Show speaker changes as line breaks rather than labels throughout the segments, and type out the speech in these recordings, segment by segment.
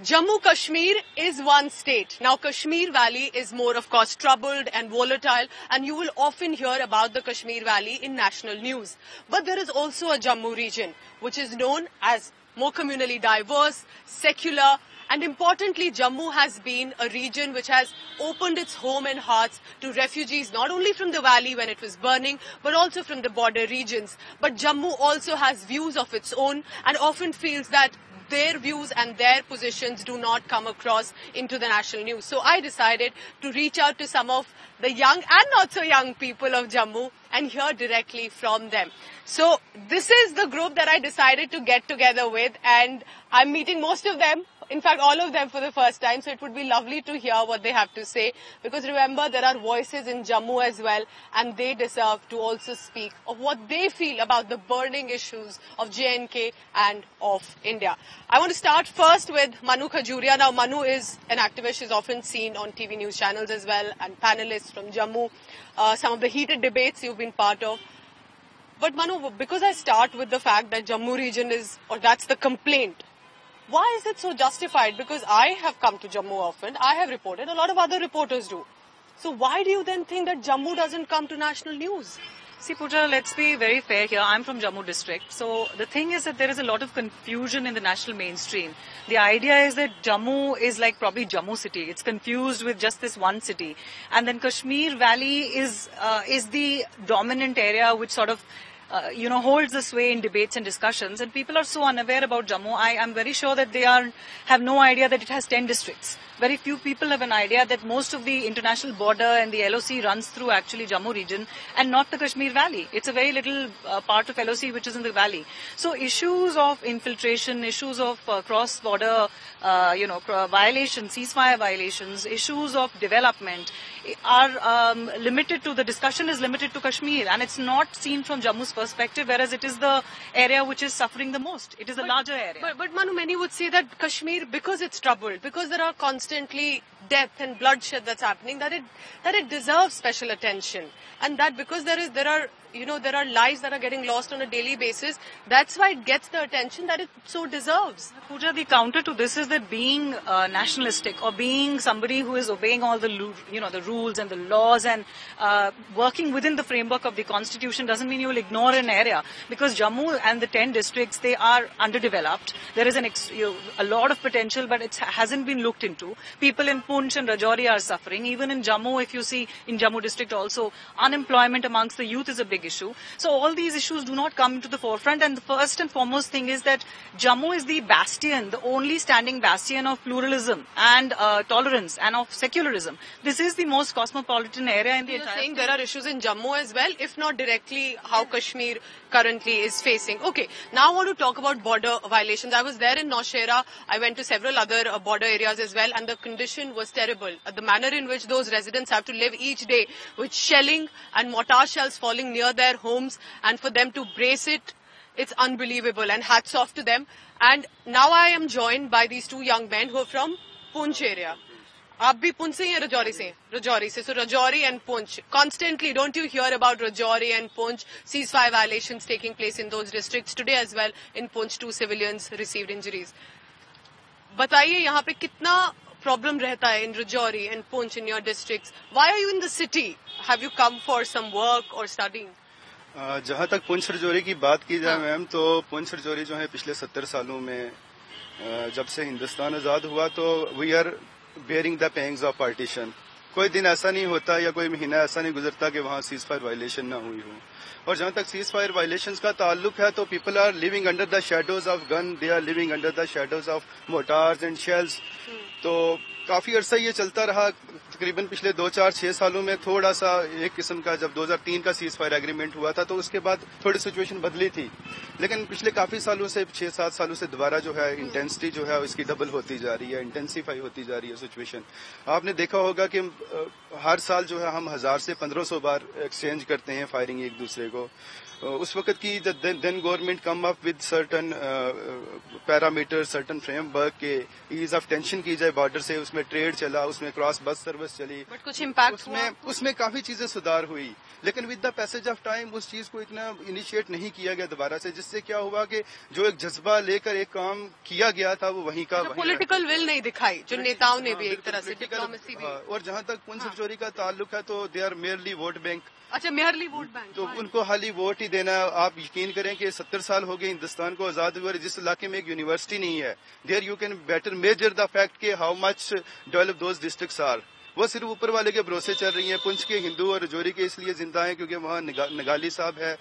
Jammu Kashmir is one state. Now Kashmir Valley is more of course troubled and volatile, and you will often hear about the Kashmir Valley in national news. But there is also a Jammu region which is known as more communally diverse, secular, and importantly Jammu has been a region which has opened its home and hearts to refugees not only from the valley when it was burning but also from the border regions. But Jammu also has views of its own and often feels that their views and their positions do not come across into the national news. So I decided to reach out to some of the young and not so young people of Jammu and hear directly from them. So this is the group that I decided to get together with, and I'm meeting most of them, in fact all of them for the first time, so it would be lovely to hear what they have to say, because remember there are voices in Jammu as well and they deserve to also speak of what they feel about the burning issues of J&K and of India. I want to start first with Manu Khajuria. Now Manu is an activist, she's often seen on TV news channels as well, and panelists from Jammu, some of the heated debates you've been part of. But Manu, because I start with the fact that Jammu region is, or that's the complaint, why is it so justified? Because I have come to Jammu often, I have reported, a lot of other reporters do. So why do you then think that Jammu doesn't come to national news?
See, Pooja, let's be very fair here. I'm from Jammu district. So the thing is that there is a lot of confusion in the national mainstream. The idea is that Jammu is like probably Jammu city. It's confused with just this one city. And then Kashmir Valley is the dominant area which sort of holds the sway in debates and discussions, and people are so unaware about Jammu. I am very sure that they have no idea that it has 10 districts. Very few people have an idea that most of the international border and the LOC runs through actually Jammu region and not the Kashmir Valley. It's a very little part of LOC which is in the valley. So issues of infiltration, issues of cross-border, violations, ceasefire violations, issues of development are limited to, the discussion is limited to Kashmir, and it's not seen from Jammu's perspective, whereas it is the area which is suffering the most. It is the larger area.
But Manu, many would say that Kashmir, because it's troubled, because there are constantly death and bloodshed that's happening, that it deserves special attention, and that because there are lives that are getting lost on a daily basis, that's why it gets the attention that it so deserves.
Pooja, the counter to this is that being nationalistic or being somebody who is obeying all the the rules and the laws and working within the framework of the constitution doesn't mean you will ignore an area, because Jammu and the 10 districts, they are underdeveloped. There is a lot of potential, but it hasn't been looked into. People in Poonch and Rajouri are suffering. Even in Jammu, if you see in Jammu district also, unemployment amongst the youth is a big issue. So all these issues do not come to the forefront, and the first and foremost thing is that Jammu is the bastion, the only standing bastion of pluralism and tolerance and of secularism. This is the most cosmopolitan area in the entire state.
You're saying there are issues in Jammu as well, if not directly how Kashmir currently is facing. Okay, now I want to talk about border violations. I was there in Naushera. I went to several other border areas as well, and the condition was terrible. The manner in which those residents have to live each day with shelling and mortar shells falling near their homes, and for them to brace it, it's unbelievable, and hats off to them. And now I am joined by these two young men who are from Poonch area. आप भी पुंछ से या रजौरी से? रजौरी से. So Rajouri and Poonch. Constantly, don't you hear about Rajouri and Poonch ceasefire violations taking place in those districts? Today as well, in Poonch, 2 civilians received injuries. बताइए यहाँ पे कितना problem रहता है in Rajouri and Poonch in your districts? Why are you in the city? Have you come for some work or studying?
जहाँ तक पुंछ रजौरी की बात की जाए मैम, तो पुंछ रजौरी जो है पिछले 70 सालों में जब से हिंदुस्तान आजाद हुआ तो we are bearing the pangs of partition. कोई दिन ऐसा नहीं होता या कोई महीना ऐसा नहीं गुजरता कि वहाँ सीज फायर वायलेशन ना हुई हो. और जहाँ तक सीज फायर वायलेशन का ताल्लुक है, तो people are living under the shadows of gun, they are living under the shadows of mortars and shells. तो काफी अरसा ये चलता रहा. तकरीबन पिछले 2-4-6 सालों में थोड़ा सा एक किस्म का, जब 2003 का सीज फायर एग्रीमेंट हुआ था तो उसके बाद थोड़ी सिचुएशन बदली थी, लेकिन पिछले काफी सालों से 6-7 सालों से दोबारा जो है इंटेंसिटी जो है इसकी डबल होती जा रही है, इंटेंसिफाई होती जा रही है सिचुएशन. आपने देखा होगा कि हर साल जो है हम 1000 से 1500 बार एक्सचेंज करते हैं फायरिंग एक दूसरे को. उस वक्त की then government come up with certain parameter, certain framework के ईज ऑफ टेंशन की जाए बॉर्डर से, उसमें ट्रेड चला, उसमें क्रॉस बस सर्विस प्रोसेस चली,
बट कुछ इम्पैक्ट
उसमें काफी चीजें सुधार हुई, लेकिन with the passage of time उस चीज को इतना इनिशिएट नहीं किया गया दोबारा से, जिससे क्या हुआ कि जो एक जज्बा लेकर एक काम किया गया था वो वहीं का
पॉलिटिकल विल नहीं दिखाई जो नेताओं ने भी एक तरह से डिप्लोमेसी भी।
और जहां तक पुंछ चोरी का ताल्लुक है तो they are merely vote bank.
अच्छा, मेयरली वोट बैंक,
तो उनको खाली वोट ही देना। आप यकीन करें कि 70 साल हो गए हिंदुस्तान को आजाद हुए, जिस इलाके में एक यूनिवर्सिटी नहीं है, there you can better measure the fact के how much develop those districts are. वो सिर्फ ऊपर वाले के भरोसे चल रही हैं। पुंछ के हिंदू और राजौरी के इसलिए जिंदा हैं क्योंकि वहाँ नगाली साहब है,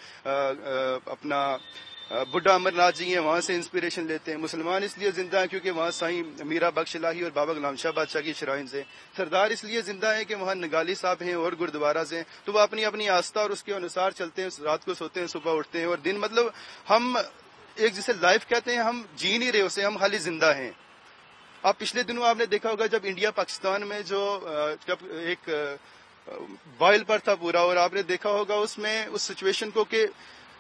अपना बुड्ढा अमरनाथ जी हैं, वहां से इंस्पिरेशन लेते हैं। मुसलमान इसलिए जिंदा है क्योंकि वहां साईं मीरा बख्श इलाही और बाबा गुलाम शाह बादशाह की शराइन से। सरदार इसलिए जिंदा है कि वहां नगाली साहब हैं और गुरुद्वारा से, तो वो अपनी अपनी आस्था और उसके अनुसार चलते हैं। रात को सोते हैं, सुबह उठते हैं, और दिन मतलब हम एक जिसे लाइफ कहते हैं हम जी नहीं रहे उसे, हम खाली जिंदा हैं। आप पिछले दिनों आपने देखा होगा जब इंडिया पाकिस्तान में जब एक बॉयल पर था पूरा, और आपने देखा होगा उसमें उस सिचुएशन को कि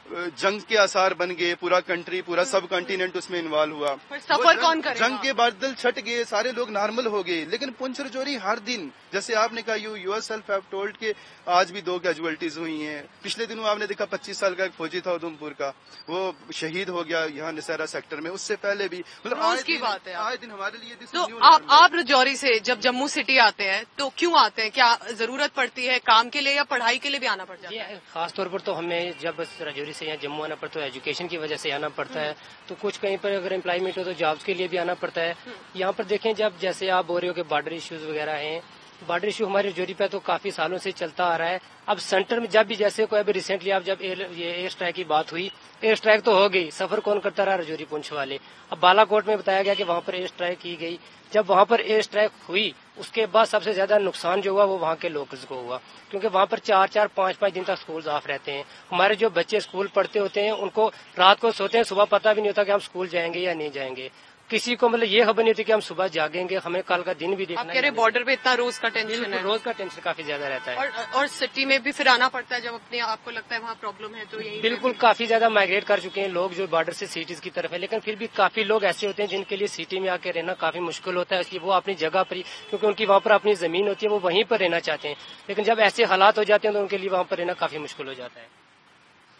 जंग के आसार बन गए, पूरा कंट्री, पूरा सब कॉन्टिनेंट उसमें इन्वॉल्व हुआ।
सफर कौन करेगा?
जंग के बादल छट गए, सारे लोग नॉर्मल हो गए, लेकिन पुंछ राजौरी हर दिन, जैसे आपने कहा यू योरसेल्फ हैव टोल्ड के आज भी 2 कैजुअलिटीज हुई हैं। पिछले दिनों आपने देखा 25 साल का एक फौजी था उधमपुर का, वो शहीद हो गया यहाँ नशहरा सेक्टर में। उससे पहले भी मतलब
आज की बात है,
आज दिन हमारे लिए।
तो आप राजौरी से जब जम्मू सिटी आते हैं तो क्यों आते हैं? क्या जरूरत पड़ती है काम के लिए या पढ़ाई के लिए भी आना पड़ जाता है?
खासतौर पर तो हमें जब राजौरी से यहाँ जम्मू आना पड़ता है एजुकेशन की वजह से आना पड़ता है, तो कुछ कहीं पर अगर एम्प्लॉयमेंट हो तो जॉब्स के लिए भी आना पड़ता है। यहाँ पर देखें, जब जैसे आप बोल रहे हो कि बॉर्डर इश्यूज वगैरह हैं, बॉर्डर इशू हमारी राजौरी पे तो काफी सालों से चलता आ रहा है। अब सेंटर में जब भी जैसे कोई अभी रिसेंटली आप जब ये एयर स्ट्राइक की बात हुई, एयर स्ट्राइक तो हो गई, सफर कौन करता रहा? राजौरी पुंछ वाले। अब बालाकोट में बताया गया कि वहां पर एयर स्ट्राइक की गई। जब वहां पर एयर स्ट्राइक हुई उसके बाद सबसे ज्यादा नुकसान जो हुआ वो वहां के लोकल्स को हुआ, क्योंकि वहां पर 4-4, 5-5 दिन तक स्कूल ऑफ रहते हैं। हमारे जो बच्चे स्कूल पढ़ते होते हैं उनको रात को सोते हैं, सुबह पता भी नहीं होता कि हम स्कूल जाएंगे या नहीं जाएंगे। किसी को मतलब ये खबर नहीं होती कि हम सुबह जागेंगे, हमें कल का दिन भी देखना है।
आप कह रहे बॉर्डर पे इतना रोज का टेंशन है?
रोज का टेंशन काफी ज्यादा रहता है।
और सिटी में भी फिर आना पड़ता है जब अपने आपको लगता है वहाँ प्रॉब्लम है तो यही।
बिल्कुल, काफी ज्यादा माइग्रेट कर चुके हैं लोग जो बॉर्डर से सिटीज की तरफ है, लेकिन फिर भी काफी लोग ऐसे होते हैं जिनके लिए सिटी में आके रहना काफी मुश्किल होता है, इसलिए वो अपनी जगह पर ही, क्योंकि उनकी वहाँ पर अपनी जमीन होती है, वो वहीं पर रहना चाहते हैं। लेकिन जब ऐसे हालात हो जाते हैं तो उनके लिए वहाँ पर रहना काफी मुश्किल हो जाता है।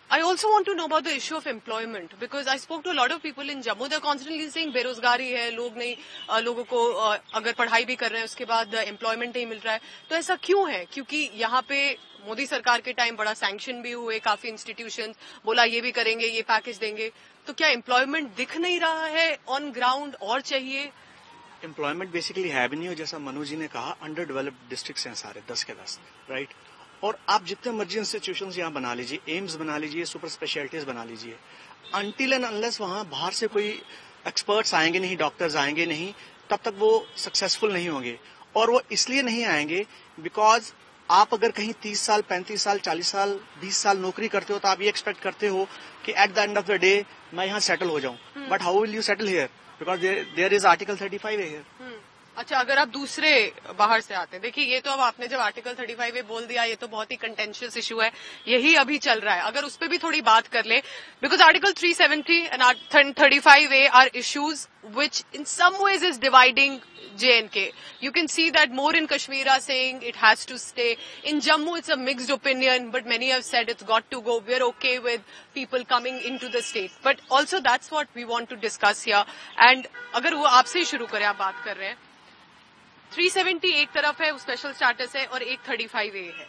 I also want to know about the issue of employment because I spoke to a lot of people in Jammu. They're constantly saying बेरोजगारी है, लोग नहीं, लोगों को अगर पढ़ाई भी कर रहे हैं उसके बाद एम्प्लॉयमेंट नहीं मिल रहा है। तो ऐसा क्यों है? क्योंकि यहाँ पे मोदी सरकार के टाइम बड़ा सैंक्शन भी हुए, काफी इंस्टीट्यूशन बोला ये भी करेंगे, ये पैकेज देंगे, तो क्या एम्प्लॉयमेंट दिख नहीं रहा है ऑन ग्राउंड और चाहिए?
एम्प्लॉयमेंट बेसिकली है भी नहीं, और जैसा मनु जी ने कहा अंडर डेवलप्ड डिस्ट्रिक्ट्स हैं सारे 10 के 10, राइट। और आप जितने मर्जी इंस्टीट्यूशंस यहाँ बना लीजिए, एम्स बना लीजिए, सुपर स्पेशलिटीज बना लीजिए, अनटिल एंड अनलेस वहां बाहर से कोई एक्सपर्ट्स आएंगे नहीं, डॉक्टर्स आएंगे नहीं, तब तक वो सक्सेसफुल नहीं होंगे। और वो इसलिए नहीं आएंगे बिकॉज आप अगर कहीं 30 साल, 35 साल, 40 साल, 20 साल नौकरी करते हो तो आप ये एक्सपेक्ट करते हो कि at the end of the day मैं यहाँ सेटल हो जाऊं। But how will you settle here? Because there is article 35 here.
अच्छा, अगर आप दूसरे बाहर से आते हैं, देखिए ये तो अब आपने जब आर्टिकल 35A बोल दिया, ये तो बहुत ही कंटेंशियस इशू है, यही अभी चल रहा है। अगर उस पर भी थोड़ी बात कर ले, because article 370 and 35A are issues which in some ways is dividing J&K. You can see that more in Kashmir are saying it has to stay. In Jammu it's a mixed opinion, but many have said it's got to go. We're okay with people coming into the state. But also that's what we want to discuss here. And अगर वो आपसे ही शुरू करें, आप बात कर रहे हैं, 370 एक तरफ है, स्पेशल स्टेटस है, और एक 35A है।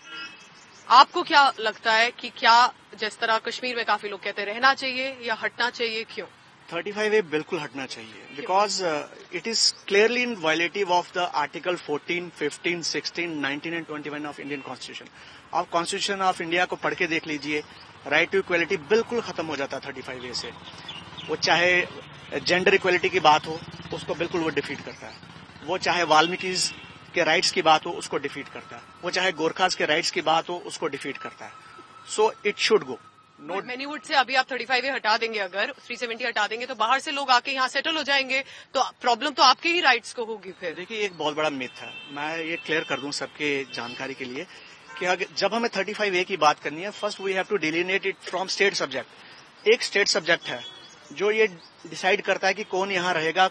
आपको क्या लगता है कि क्या जिस तरह कश्मीर में काफी लोग कहते हैं रहना चाहिए या हटना चाहिए, क्यों?
35A बिल्कुल हटना चाहिए because it is clearly in violative of the article 14, 15, 16, 19 and 21 of Indian constitution. आप कॉन्स्टिट्यूशन ऑफ इंडिया को पढ़ के देख लीजिए, राइट टू इक्वलिटी बिल्कुल खत्म हो जाता 35A से। वो चाहे जेंडर इक्वलिटी की बात हो, उसको बिल्कुल वो डिफीट करता है। वो चाहे वाल्मीकिज के राइट्स की बात हो, उसको डिफीट करता है। वो चाहे गोरखाज के राइट्स की बात हो, उसको डिफीट करता है। So it should go.
Many would say अभी आप 35A हटा देंगे, अगर 370 हटा देंगे तो बाहर से लोग आके यहाँ सेटल हो जाएंगे, तो प्रॉब्लम तो आपके ही राइट्स को होगी। फिर
देखिए, एक बहुत बड़ा मिथ है, मैं ये क्लियर कर दूं सबके जानकारी के लिए कि जब हमें 35A की बात करनी है, first we have to delineate it from state subject. एक स्टेट सब्जेक्ट है जो ये डिसाइड करता है कि कौन यहाँ रहेगा,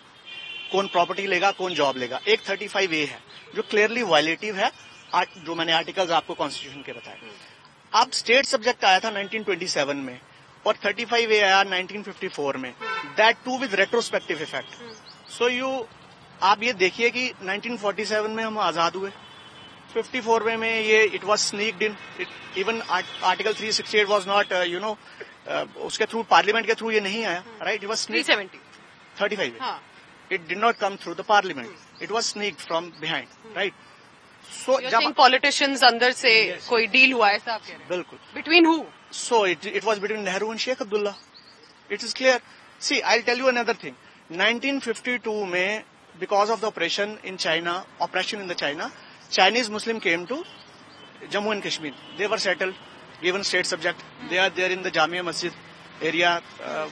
कौन प्रॉपर्टी लेगा, कौन जॉब लेगा। एक 35A है जो क्लियरली वायलेटिव है, जो मैंने आर्टिकल्स आपको कॉन्स्टिट्यूशन के बताए। अब स्टेट सब्जेक्ट आया था 1927 में और 35A आया 1954 में, that too with retrospective effect. So आप ये देखिए कि 1947 में हम आजाद हुए, 54 में ये it was sneaked in, even article 368 was not उसके थ्रू, पार्लियामेंट के थ्रू ये नहीं आया, right? It was
370
35 it did not come through the parliament, it was sneaked from behind, right? So जब
पॉलिटिशियंस अंदर से कोई डील हुआ है, आप कह रहे हैं?
बिल्कुल।
Between who?
So it was between Nehru and Sheikh Abdullah. It is clear. See, I'll tell you another thing. 1952 में, because of the oppression in China, Chinese Muslim came to Jammu and Kashmir. They were settled, given state subject. They are there in the Jamia Masjid area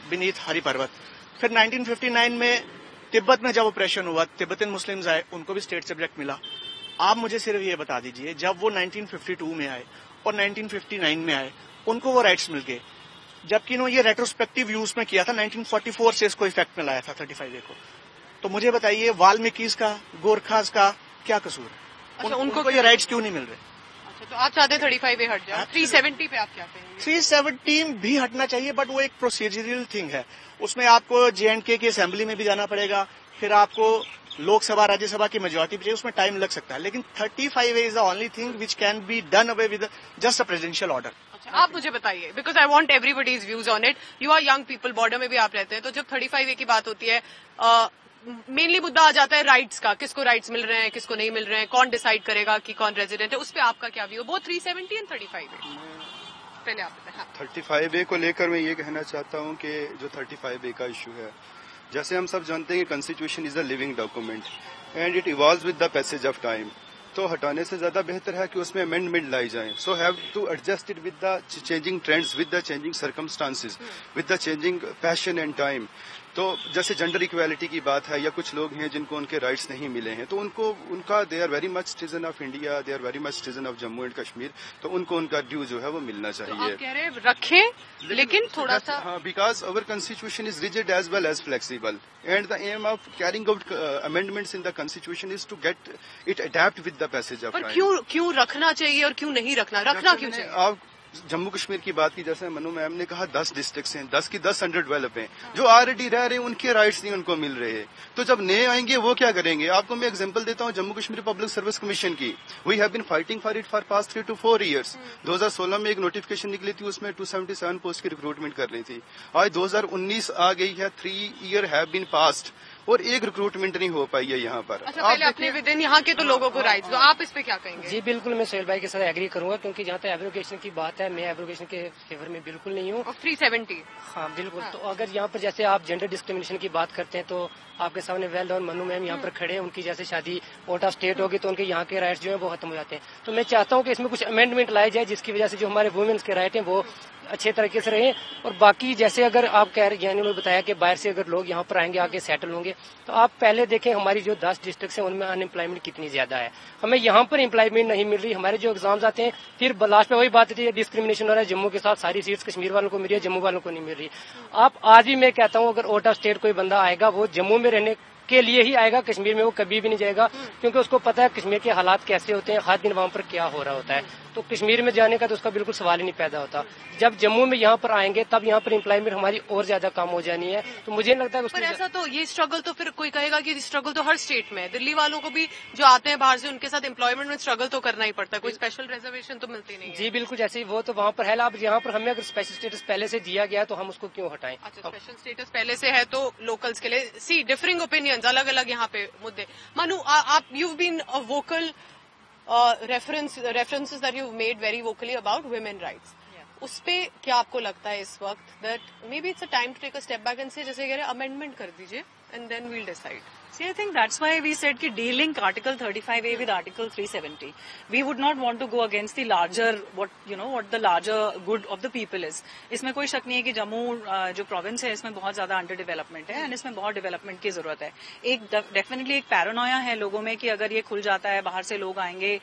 beneath Hari Parvat. फिर 1959 में तिब्बत में जब operation हुआ, Tibetan Muslims आए, उनको भी state subject मिला। आप मुझे सिर्फ ये बता दीजिए, जब वो 1952 में आए और 1959 में आए, उनको वो राइट्स मिल गए, जबकि इन्होंने ये रेट्रोस्पेक्टिव यूज में किया था, 1944 से इसको इफेक्ट में लाया था 35A को। तो मुझे बताइए, वाल्मीकिस का, गोरखास का क्या कसूर है?
अच्छा,
उनको ये राइट्स क्यों नहीं मिल रहे?
अच्छा, तो आप चाहते हैं 35A हट जाए? 370 पे आप क्या कहेंगे?
370 भी हटना चाहिए, बट वो एक प्रोसीजरल थिंग है। उसमें आपको J&K की असेंबली में भी जाना पड़ेगा, फिर आपको लोकसभा राज्यसभा की मेजोरिटी भी चाहिए, उसमें टाइम लग सकता है। लेकिन 35A is the only thing which can be done away with just a presidential order.
आप मुझे बताइए, because I want everybody's views on it. You are young people, border में भी आप रहते हैं, तो जब 35A की बात होती है, मेनली मुद्दा आ जाता है राइट्स का, किसको राइट्स मिल रहे हैं, किसको नहीं मिल रहे हैं, कौन डिसाइड करेगा कि कौन रेजिडेंट है, उस पर आपका क्या व्यू? Both 370 and 35A। पहले आप बताएं। हाँ।
35A को लेकर मैं ये कहना चाहता हूँ कि जो 35A का इशू है, जैसे हम सब जानते हैं कि constitution is a living document and it evolves with the passage of time. तो हटाने से ज्यादा बेहतर है कि उसमें अमेंडमेंट लाई जाए। So have to adjust it with the changing trends, with the changing circumstances, with the changing passion and time. तो जैसे जेंडर इक्वालिटी की बात है, या कुछ लोग हैं जिनको उनके राइट्स नहीं मिले हैं, तो उनका they are very much citizen of India, they are very much citizen of Jammu and Kashmir, तो उनको उनका ड्यू जो है वो मिलना चाहिए।
तो आप कह रहे हैं रखें, लेकिन थोड़ा सा,
हाँ, because our constitution is rigid as well as flexible and the aim of carrying out amendments in the constitution is to get it adapt with the passage of time.
पर क्यों रखना चाहिए और क्यों नहीं रखना क्यों चाहिए?
आप जम्मू कश्मीर की बात की, जैसे मनु मैम ने कहा 10 डिस्ट्रिक्ट्स हैं, 10 की 10 अंडर डेवलप हैं, जो ऑलरेडी रह रहे हैं उनके राइट्स नहीं उनको मिल रहे हैं। तो जब नए आएंगे वो क्या करेंगे? आपको मैं एग्जांपल देता हूं Jammu Kashmir public service commission की। We have been fighting for it for past 3 to 4 years। 2016 में एक नोटिफिकेशन निकली थी, उसमें 277 पोस्ट की रिक्रूटमेंट करनी थी। आज 2019 आ गई है, 3 years हैव बीन पास्ट और एक रिक्रूटमेंट नहीं हो पाई है यहाँ पर।
अच्छा, पहले अपने विद इन यहाँ के तो लोगों को राइट्स दो, आप इस पे क्या कहेंगे?
जी बिल्कुल, मैं सोहेल भाई के साथ एग्री करूंगा, क्योंकि जहाँ तक एब्रोगेशन की बात है, मैं एब्रोगेशन के फेवर में बिल्कुल नहीं हूँ।
370।
हाँ बिल्कुल। तो अगर यहाँ पर जैसे आप जेंडर डिस्क्रिमिनेशन की बात करते हैं, तो आपके सामने वेल डाउन मनु मैम यहाँ पर खड़े हैं, उनकी जैसे शादी आउट ऑफ स्टेट होगी तो उनके यहाँ के राइट्स जो है वो खत्म हो जाते हैं। तो मैं चाहता हूँ कि इसमें कुछ अमेंडमेंट लाए जाए, जिसकी वजह से जो हमारे वुमेन्स के राइट हैं वो अच्छे तरीके से रहे। और बाकी जैसे अगर आप कह रहे हैं, उन्होंने बताया कि बाहर से अगर लोग यहाँ पर आएंगे, आके सेटल होंगे, तो आप पहले देखें हमारी जो 10 डिस्ट्रिक्ट हैं उनमें अनएम्प्लॉयमेंट कितनी ज्यादा है। हमें यहाँ पर एम्प्लॉयमेंट नहीं मिल रही, हमारे जो एग्जाम्स आते हैं, फिर लास्ट में वही बात होती है, डिस्क्रिमिनेशन हो रहा है, जम्मू के साथ सारी सीट्स कश्मीर वालों को मिल रही है, जम्मू वालों को नहीं मिल रही। आप आज भी मैं कहता हूँ, अगर आउट ऑफ स्टेट कोई बंदा आएगा, वो जम्मू में रहने के लिए ही आएगा, कश्मीर में वो कभी भी नहीं जाएगा, क्योंकि उसको पता है कश्मीर के हालात कैसे होते हैं, हर दिन वहां पर क्या हो रहा होता है। तो कश्मीर में जाने का तो उसका बिल्कुल सवाल ही नहीं पैदा होता। जब जम्मू में यहाँ पर आएंगे, तब यहाँ पर एम्प्लॉयमेंट हमारी और ज्यादा कम हो जानी है। तो मुझे नहीं लगता है
पर ऐसा तो ये स्ट्रगल तो फिर कोई कहेगा कि स्ट्रगल तो हर स्टेट में है। दिल्ली वालों को भी जो आते हैं बाहर से, उनके साथ एम्प्लॉयमेंट में स्ट्रगल तो करना ही पड़ता है, कोई स्पेशल रिजर्वेशन तो मिलती नहीं है।
जी बिल्कुल, जैसे वो तो वहाँ पर है। अब यहाँ पर हमें अगर स्पेशल स्टेटस पहले से दिया गया तो हम उसको क्यों हटाएं?
अच्छा, स्पेशल स्टेटस पहले से है तो लोकल्स के लिए सी डिफरिंग ओपिनियंस, अलग अलग यहाँ पे मुद्दे। मनु, आप you been a vocal references that you've made very vocally about women rights. उस पे क्या आपको लगता है इस वक्त that maybe it's a time to take a step back and say, जैसे कह रहे amendment कर दीजिए and then we'll decide.
See, I think that's why we said कि de-link Article 35A with Article 370. We would not want to go against the larger, what the larger good of the people is. इसमें कोई शक नहीं है कि जम्मू जो province है, इसमें बहुत ज्यादा अंडर डेवलपमेंट है एंड इसमें बहुत डेवलपमेंट की जरूरत है। एक डेफिनेटली एक पैरानोया है लोगों में कि अगर ये खुल जाता है, बाहर से लोग आएंगे,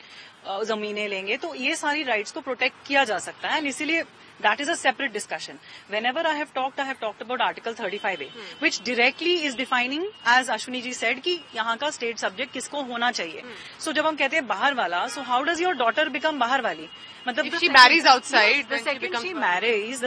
जमीनें लेंगे, तो ये सारी राइट्स को प्रोटेक्ट किया जा सकता है। एंड इसीलिए That is a separate discussion. Whenever I have talked about Article 35A, which directly is defining, as Ashwini ji said, कि यहाँ का state subject किसको होना चाहिए. So जब हम कहते हैं बाहर वाला, so how does your daughter become बाहर वाली? मतलब
if she marries outside,
the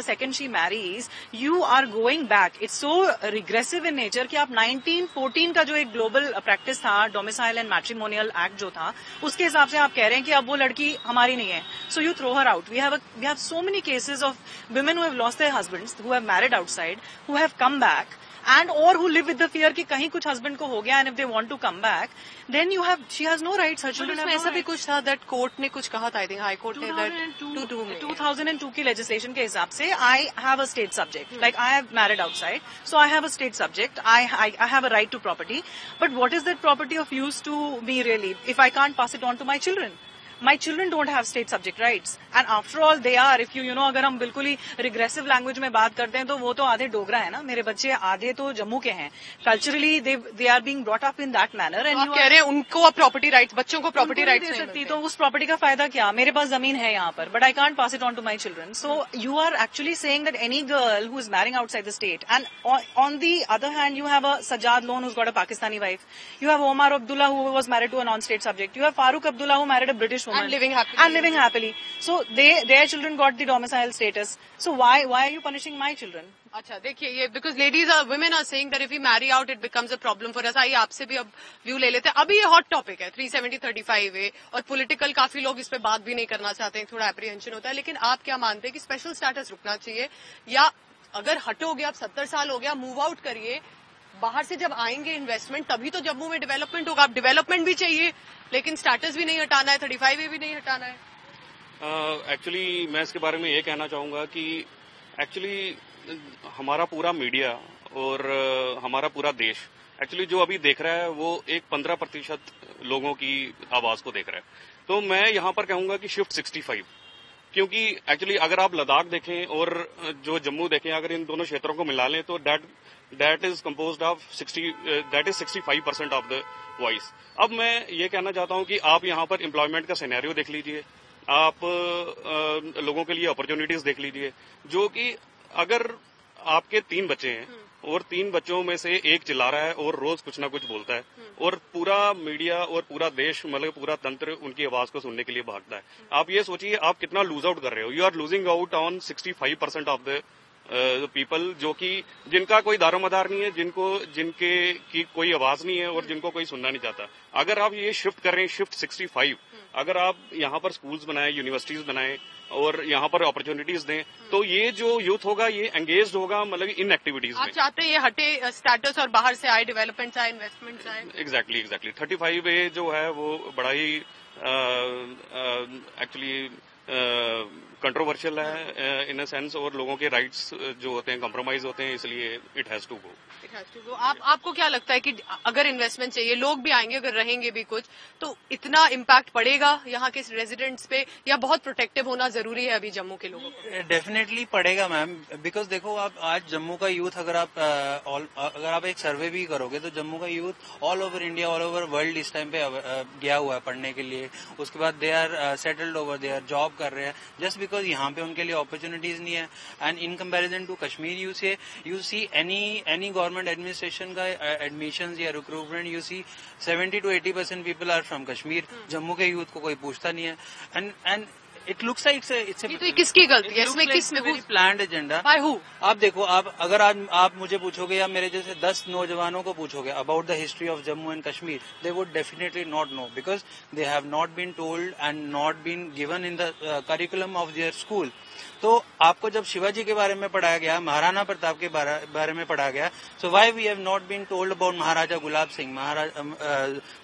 second she marries, you are going back. It's so regressive in nature कि आप 1914 का जो एक global practice था, domicile and matrimonial act जो था, उसके हिसाब से आप कह रहे हैं कि अब वो लड़की हमारी नहीं है. So you throw her out. We have so many cases of women who have lost their husbands, who have married outside, who have come back, and or who live with the fear कि कहीं कुछ husband को हो गया, and if they want to come back, then she has no rights. Her children have no rights.
ऐसा भी कुछ था that court ने कुछ कहा था, I think High Court ने that
2002 की legislation के हिसाब से I have a state subject. Like I have married outside, so I have a state subject. I have a right to property. But what is that property of use to me really if I can't pass it on to my children? My children don't have state subject rights, and after all they are, if you know, अगर हम बिल्कुल ही regressive language में बात करते हैं तो वो तो आधे डोगरा है ना, मेरे बच्चे आधे तो जम्मू के हैं. Culturally they are being brought up in that manner, and
आप कह रहे हैं उनको अब property rights, बच्चों को property rights नहीं मिलते.
तो उस property का फायदा क्या? मेरे पास जमीन है यहाँ पर, but I can't pass it on to my children. So you are actually saying that any girl who is marrying outside the state, and on the other hand you have a Sajjad Lone who's got a Pakistani wife, you have Omar Abdullah who was married to a non-state subject, you have Farooq Abdullah who married a British woman
and living happily.
So their children got the domicile status. So why are you punishing my children?
अच्छा देखिए ये because women are saying that if we marry out it becomes a problem for us. आइए आपसे भी अब view ले लेते हैं. अभी ये hot topic है 370-35A और political काफी लोग इस पे बात भी नहीं करना चाहते हैं, थोड़ा apprehension होता है. लेकिन आप क्या मानते हैं कि special status रुकना चाहिए या अगर हटोगे आप 70 साल हो गया move out करिए, बाहर से जब आएंगे इन्वेस्टमेंट तभी तो जम्मू में डेवलपमेंट होगा. आप डेवलपमेंट भी चाहिए लेकिन स्टेटस भी नहीं हटाना है, 35A भी नहीं हटाना है.
एक्चुअली मैं इसके बारे में ये कहना चाहूंगा कि एक्चुअली हमारा पूरा मीडिया और हमारा पूरा देश एक्चुअली जो अभी देख रहा है वो एक 15% लोगों की आवाज को देख रहा है. तो मैं यहाँ पर कहूंगा कि शिफ्ट 65, क्योंकि एक्चुअली अगर आप लद्दाख देखें और जो जम्मू देखें, अगर इन दोनों क्षेत्रों को मिला लें तो that is composed of 65% of the voice. अब मैं ये कहना चाहता हूं कि आप यहाँ पर एम्प्लॉयमेंट का सिनेरियो देख लीजिए, आप लोगों के लिए अपॉर्चुनिटीज देख लीजिए, जो कि अगर आपके 3 बच्चे हैं और 3 बच्चों में से एक चिल्ला रहा है और रोज कुछ ना कुछ बोलता है और पूरा मीडिया और पूरा देश मतलब पूरा तंत्र उनकी आवाज को सुनने के लिए भागता है. आप ये सोचिए आप कितना लूज आउट कर रहे हो. You are losing out on 65% of the people जो कि जिनका कोई दारोमदार नहीं है, जिनके की कोई आवाज नहीं है और जिनको कोई सुनना नहीं चाहता. अगर आप ये शिफ्ट कर रहे हैं, शिफ्ट 65, अगर आप यहाँ पर स्कूल्स बनाएं, यूनिवर्सिटीज बनाएं और यहाँ पर अपॉर्चुनिटीज दें, तो ये जो यूथ होगा ये एंगेज होगा मतलब इन एक्टिविटीज में.
आप चाहते हैं ये हटे स्टेटस और बाहर से आए, डेवलपमेंट आए, इन्वेस्टमेंट आए.
एग्जैक्टली 35A जो है वो बड़ा ही एक्चुअली कंट्रोवर्शियल है इन अ सेंस, और लोगों के राइट्स जो होते हैं कॉम्प्रोमाइज होते हैं, इसलिए इट हैज टू गो.
आपको क्या लगता है कि अगर इन्वेस्टमेंट चाहिए, लोग भी आएंगे, अगर रहेंगे भी कुछ, तो इतना इम्पैक्ट पड़ेगा यहाँ के रेजिडेंट्स पे या बहुत प्रोटेक्टिव होना जरूरी है अभी जम्मू के लोगों को?
डेफिनेटली पड़ेगा मैम, बिकॉज देखो आप आज जम्मू का यूथ अगर आप एक सर्वे भी करोगे तो जम्मू का youth all over India, all over world इस टाइम पे गया हुआ है पढ़ने के लिए. उसके बाद they are settled over, they are job कर रहे हैं जस्ट बिकॉज यहाँ पे उनके लिए अपॉर्चुनिटीज नहीं है. And in comparison to Kashmir you see any government administration का एडमिशन या recruitment you see 70 to 80% people are from Kashmir. Jammu के यूथ को कोई पूछता नहीं है. एंड इट लुक्स लाइक
तो किसकी गलती है इसमें? किसने
प्लान्ड एजेंडा? आप देखो, अगर आप मुझे पूछोगे या मेरे जैसे 10 नौजवानों को पूछोगे about the history of Jammu and Kashmir, they would definitely not know because they have not been told and not been given in the curriculum of their school. तो आपको जब शिवाजी के बारे में पढ़ाया गया, महाराणा प्रताप के बारे में पढ़ाया गया, so why we have not been told about Maharaja Gulab Singh,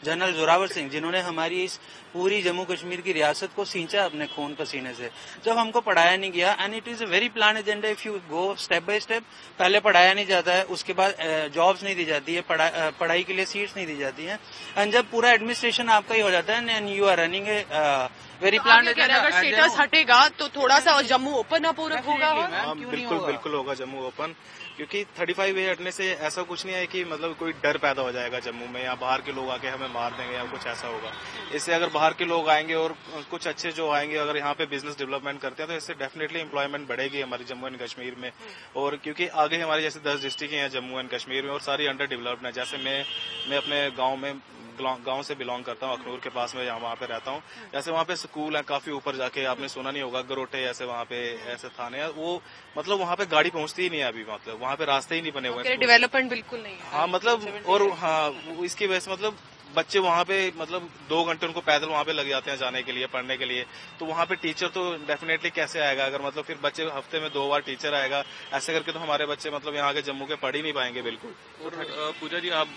general Zorawar Singh, जिन्होंने हमारी इस पूरी जम्मू कश्मीर की रियासत को सींचा अपने खून पसीने से. जब हमको पढ़ाया नहीं गया, and it is a very plan agenda. If you go step by step, पहले पढ़ाया नहीं जाता है, उसके बाद जॉब्स नहीं दी जाती है, पढ़ाई के लिए सीट्स नहीं दी जाती है, एंड जब पूरा एडमिनिस्ट्रेशन आपका ही हो जाता है and you are running very
तो
प्लान
अगर स्टेटस हटेगा तो थोड़ा सा जम्मू ओपन अप होगा।
बिल्कुल होगा जम्मू ओपन, क्योंकि 35A हटने से ऐसा कुछ नहीं है कि मतलब कोई डर पैदा हो जाएगा जम्मू में या बाहर के लोग आके हमें मार देंगे या कुछ ऐसा होगा। इससे अगर बाहर के लोग आएंगे और कुछ अच्छे जो आएंगे अगर यहाँ पे बिजनेस डेवलपमेंट करते हैं तो इससे डेफिनेटली एम्प्लॉयमेंट बढ़ेगी हमारी जम्मू एंड कश्मीर में। और क्योंकि आगे हमारे जैसे 10 डिस्ट्रिक्ट हैं जम्मू एंड कश्मीर में और सारी अंडर डेवलप्ड है। जैसे मैं अपने गांव से बिलोंग करता हूँ, अखनूर के पास में वहाँ पे रहता हूँ। जैसे वहाँ पे स्कूल है काफी ऊपर जाके, आपने सुना नहीं होगा, गरोटे ऐसे वहाँ पे ऐसे थाने हैं, वो मतलब वहाँ पे गाड़ी पहुँचती ही नहीं है अभी, मतलब वहाँ पे रास्ते ही नहीं बने हुए हैं,
डेवलपमेंट बिल्कुल नहीं है।
हाँ मतलब और हाँ इसकी वजह से मतलब बच्चे वहाँ पे मतलब 2 घंटे उनको पैदल वहाँ पे लग जाते हैं जाने के लिए, पढ़ने के लिए। तो वहाँ पे टीचर तो डेफिनेटली कैसे आएगा अगर मतलब फिर बच्चे हफ्ते में 2 बार टीचर आएगा, ऐसे करके तो हमारे बच्चे मतलब यहाँ के जम्मू के पढ़ ही नहीं पाएंगे बिल्कुल।
और पूजा जी आप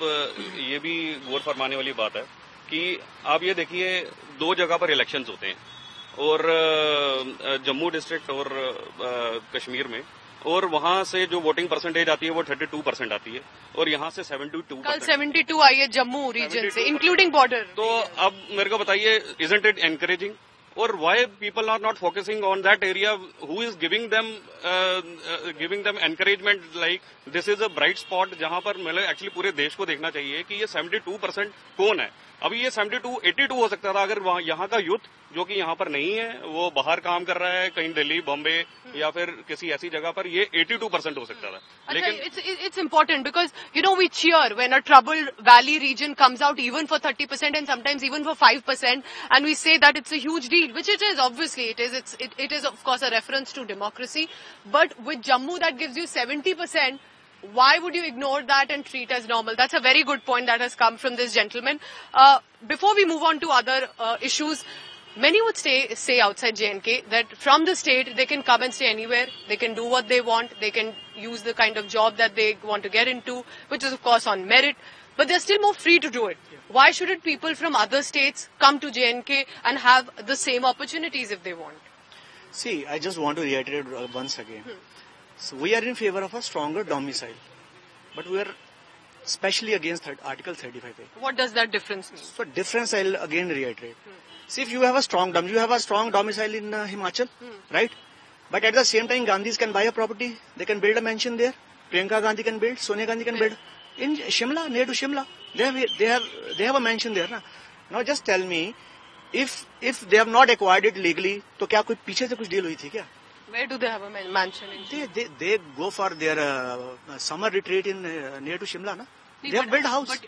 ये भी गौर फरमाने वाली बात है कि आप ये देखिए 2 जगह पर इलेक्शंस होते हैं और जम्मू डिस्ट्रिक्ट और कश्मीर में, और वहां से जो वोटिंग परसेंटेज आती है वो 32% आती है और यहाँ से 72%।
कल 72 आई है जम्मू रीजन से इंक्लूडिंग बॉर्डर।
तो अब मेरे को बताइए, इजंट इट एनकरेजिंग? और why people are not focusing on that area? Who is giving them encouragement? Like this is a bright spot जहां पर मतलब एक्चुअली पूरे देश को देखना चाहिए कि ये 72% कौन है। अभी ये 82 हो सकता था अगर यहाँ का यूथ जो कि यहाँ पर नहीं है वो बाहर काम कर रहा है कहीं दिल्ली, बॉम्बे या फिर किसी ऐसी जगह पर, ये 82% हो सकता था।
लेकिन it's important because we cheer when a troubled valley region comes out even for 30% and sometimes even for 5%, and we say that it's a huge deal, which it is. Obviously it is. It is of course a reference to democracy, but with Jammu that gives you 70%. Why would you ignore that and treat as normal? That's a very good point that has come from this gentleman. Before we move on to other issues, many would say outside J&K that from the state they can come and stay anywhere, they can do what they want, they can use the kind of job that they want to get into, which is of course on merit, but they're still more free to do it. Why shouldn't people from other states come to J&K and have the same opportunities if they want?
See, I just want to reiterate once again. So we are in favor of a stronger domicile, but we are especially against Article 35A.
What does that difference mean?
So difference I'll again reiterate. See, if you have a strong domicile in Himachal, right? But at the same time, Gandhis can buy a property. They can build a mansion there. Priyanka Gandhi can build. Sonia Gandhi can build in Shimla, near to Shimla. They have a mansion there, na? Now just tell me, if they have not acquired it legally, तो क्या कोई पीछे से कुछ deal हुई थी क्या?
Where do they have a mansion?
They go for their summer retreat in near to Shimla, na? They have built house.
But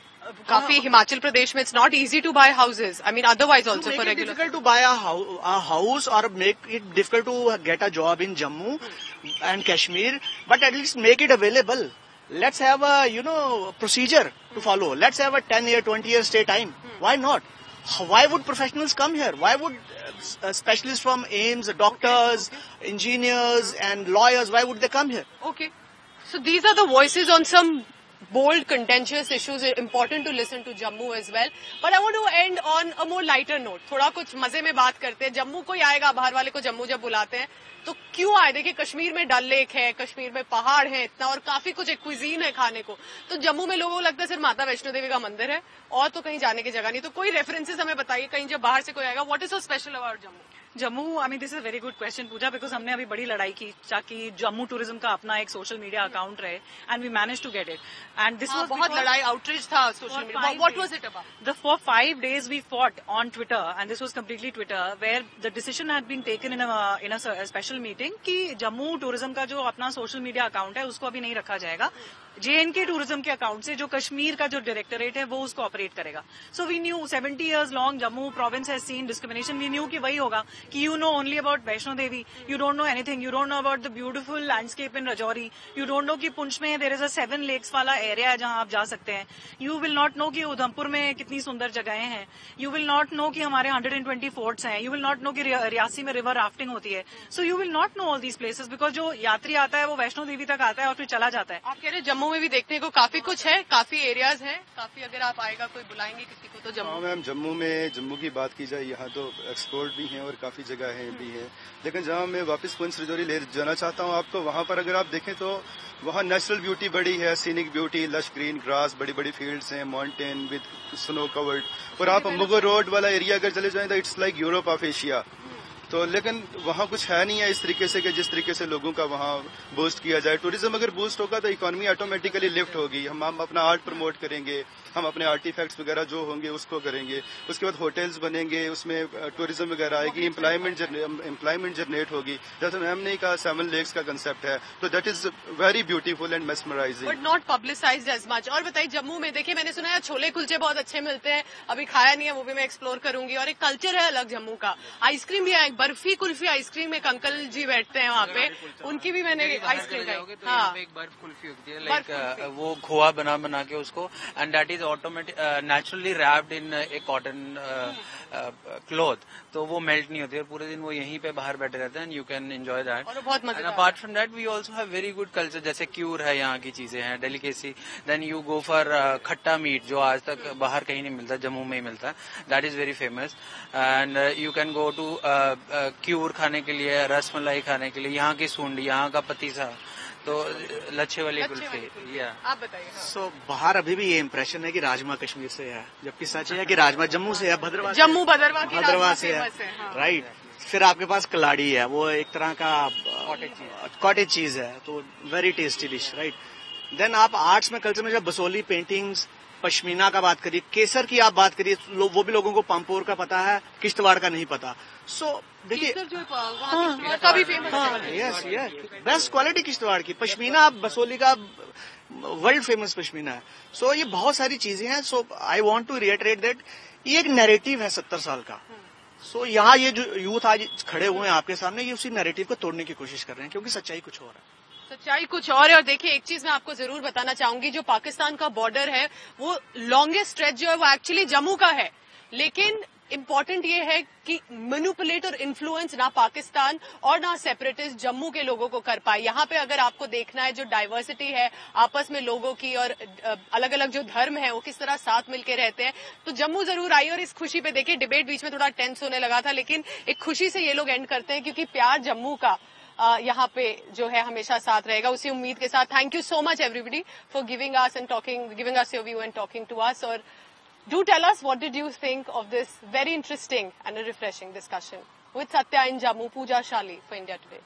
काफी हिमाचल प्रदेश में it's not easy to buy houses. I mean, otherwise also for regular.
It's difficult to buy a house or make it difficult to get a job in Jammu and Kashmir, but at least make it available. Let's have a procedure to follow. Let's have a 10-year, 20-year stay time. Why not? Why would professionals come here? Why would specialists from AIIMS, doctors, engineers and lawyers, why would they come here?
Okay. So these are the voices on some bold, contentious issues. Important to listen to Jammu as well. But I want to end on a more lighter note. थोड़ा कुछ मजे में बात करते हैं. जम्मू कोई आएगा, बाहर वाले को जम्मू जब बुलाते हैं तो क्यों आए? देखिए, कश्मीर में डल लेक है, कश्मीर में पहाड़ है इतना और काफी कुछ एक क्विजीन है खाने को. तो जम्मू में लोगों को लगता है सिर्फ माता वैष्णो देवी का मंदिर है और तो कहीं जाने की जगह नहीं. तो कोई रेफरेंसेस हमें बताइए, कहीं जब बाहर से कोई आएगा, what is so special about Jammu?
Jammu, I mean this is very good question Pooja, because हमने अभी बड़ी लड़ाई की ताकि जम्मू टूरिज्म का अपना एक सोशल मीडिया अकाउंट रहे, and we manage to get it. And this was
बहुत लड़ाई, आउटरीच था social media. What was it about?
For 5 days we fought on Twitter, and this was completely Twitter, where the decision had been taken in a special meeting कि Jammu tourism का जो अपना social media account है उसको अभी नहीं रखा जाएगा. J&K टूरिज्म के अकाउंट से जो कश्मीर का जो डायरेक्टोरेट है वो उसको ऑपरेट करेगा. So we knew 70 years long Jammu province has seen discrimination. We knew कि वही होगा कि you know only about Vaishno Devi, you don't know anything, you don't know about the beautiful landscape in Rajouri, you don't know कि पुंछ में there is a 7 lakes वाला area है जहां आप जा सकते हैं. यू विल नॉट नो कि उधमपुर में कितनी सुंदर जगहें हैं. यू विल नॉट नो कि हमारे 120 फोर्ट्स हैं. यू विल नॉट नो कि रियासी में रिवर राफ्टिंग होती है. So you will not know all these places because जो यात्री आता है वो वैष्णो देवी तक आता है और फिर चला जाता है.
आप कह रहे जम्मू जम्मू में भी देखने को काफी कुछ है, काफी एरियाज हैं, काफी। अगर आप आएगा कोई बुलाएंगे किसी को तो जम्मू।
हाँ मैम, जम्मू की बात की जाए, यहाँ तो एक्सपोर्ट भी हैं और काफी जगहें भी हैं, लेकिन जहाँ मैं वापस पुंछ राजौरी ले जाना चाहता हूँ आपको, वहाँ पर अगर आप देखें तो वहाँ नेचुरल ब्यूटी बड़ी है, scenic beauty, lush green grass, बड़ी बड़ी फील्ड्स हैं, माउंटेन विद स्नो कवर्ड। और आप मुगल रोड वाला एरिया अगर चले जाएं तो it's like Europe of Asia. तो लेकिन वहाँ कुछ है नहीं है इस तरीके से कि जिस तरीके से लोगों का वहाँ बूस्ट किया जाए। टूरिज्म अगर बूस्ट होगा तो इकोनॉमी ऑटोमेटिकली लिफ्ट होगी। हम अपना आर्ट प्रमोट करेंगे, हम अपने आर्टिफैक्ट्स वगैरह जो होंगे उसको करेंगे, उसके बाद होटल्स बनेंगे, उसमें टूरिज्म वगैरह आएगी, एम्प्लॉयमेंट जनरेट होगी। जैसे मैम ने कहा 7 लेक्स का कंसेप्ट है, तो that is very beautiful and mesmerising,
but not publicised as much. और बताइए, जम्मू में देखिए मैंने सुना है छोले कुलचे बहुत अच्छे मिलते हैं, अभी खाया नहीं है, वो भी मैं एक्सप्लोर करूंगी। और एक कल्चर है अलग जम्मू का, आइसक्रीम भी है, बर्फी कुल्फी आइसक्रीम, एक अंकल जी बैठते हैं वहाँ पे, उनकी भी मैंने आइसक्रीम खाई। हाँ,
एक बर्फ कुल्फी होती है, लाइक वो खोआ बना के उसको, and that is automatic naturally wrapped in A cotton cloth, तो वो मेल्ट नहीं होती है, पूरे दिन वो यहीं पे बाहर बैठे रहते हैं, and you can enjoy that.
और बहुत मजेदार।
Apart from that we also have very good culture, जैसे क्यूर है, यहाँ की चीजें हैं, delicacy. Then you go for khatta meat, जो आज तक बाहर कहीं नहीं मिलता, जम्मू में ही मिलता है, that is very famous. And you can go to क्यूर खाने के लिए, रसमलाई खाने के लिए, यहाँ की सूंडी, यहाँ का पतीसा, तो लच्छे वाली कुल्फी।
आप बताइए।
सो बाहर अभी भी ये इम्प्रेशन है कि राजमा कश्मीर से है, जबकि सच है कि राजमा जम्मू से है, भद्रवाह से है, राइट। फिर आपके पास कलाड़ी है, वो एक तरह का कॉटेज चीज है, तो very tasty dish, right. Then आप आर्ट्स में, कल्चर में जब बसोली पेंटिंग्स, पश्मीना का बात करिए, केसर की आप बात करिए, वो भी लोगों को पामपोर का पता है, किश्तवाड़ का नहीं पता। सो देखिए, यस बेस्ट क्वालिटी किश्तवाड़ की पश्मीना, आप बसोली का वर्ल्ड फेमस पश्मीना है। सो ये बहुत सारी चीजें हैं। सो I want to reiterate that ये एक नैरेटिव है 70 साल का। सो यहाँ ये जो यूथ आज खड़े हुए हैं आपके सामने, ये उसी नैरेटिव को तोड़ने की कोशिश कर रहे हैं, क्योंकि सच्चाई कुछ और है।
सच्चाई कुछ और है। और देखिए, एक चीज मैं आपको जरूर बताना चाहूंगी, जो पाकिस्तान का बॉर्डर है वो लॉन्गेस्ट स्ट्रेच जो है वो एक्चुअली जम्मू का है, लेकिन इम्पोर्टेंट ये है कि मैनिपुलेट और इन्फ्लुएंस ना पाकिस्तान और ना सेपरेटिस्ट जम्मू के लोगों को कर पाए। यहाँ पे अगर आपको देखना है जो डाइवर्सिटी है आपस में लोगों की, और अलग अलग जो धर्म है वो किस तरह साथ मिलके रहते हैं, तो जम्मू जरूर आई। और इस खुशी पे देखिए, डिबेट बीच में थोड़ा टेंस होने लगा था, लेकिन एक खुशी से ये लोग एंड करते हैं, क्योंकि प्यार जम्मू का यहाँ पे जो है हमेशा साथ रहेगा, उसी उम्मीद के साथ। Thank you so much everybody for giving us your view and talking to us. और do tell us, what did you think of this very interesting and a refreshing discussion with Satya in Jammu, Pooja Shali for India Today?